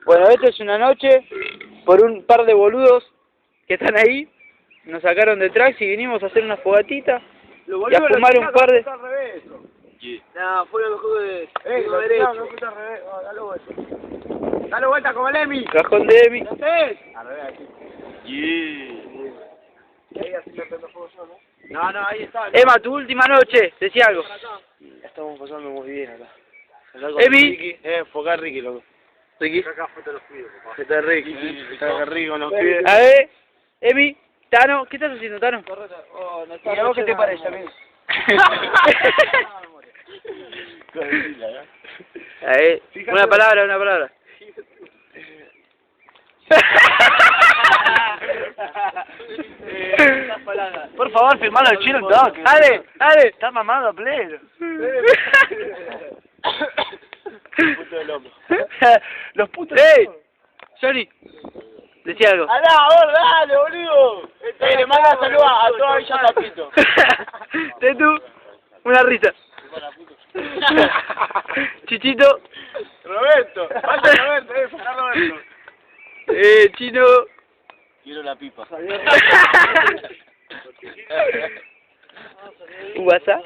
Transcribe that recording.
Bueno, esto es una noche por un par de boludos que están ahí. Nos sacaron de tracks y vinimos a hacer una fogatita y a fumar un par de... No, fue lo mejor de... derecho. No, al revés. Dale vuelta. Dale vuelta como el Emi. Cajón de Emi. ¿Qué haces? Al revés, aquí. Ahí así le prendo fuego yo, ¿no? No, ahí está. Emma, tu última noche, decía algo. La estamos pasando muy bien acá. Emi. Enfocar Ricky, loco. Ricky. Acá fue te los pido, papá. Está Ricky. Está Ricky con los pibes. A ver, Emi, Tano, ¿qué estás haciendo, Tano? ¿Y a vos qué te parece, amigo? A ver, una palabra. Por favor, firmalo al chino el toque. Dale. Está mamado a pleno. Puto del hombro. Los putos. ¡Ey! Johnny, decía algo. Dale, boludo. Le manda saludos a toda Villa Tapito. Tú, una risa. Chichito. Roberto. Falta Roberto, falta Roberto. Chino. Quiero la pipa. WhatsApp.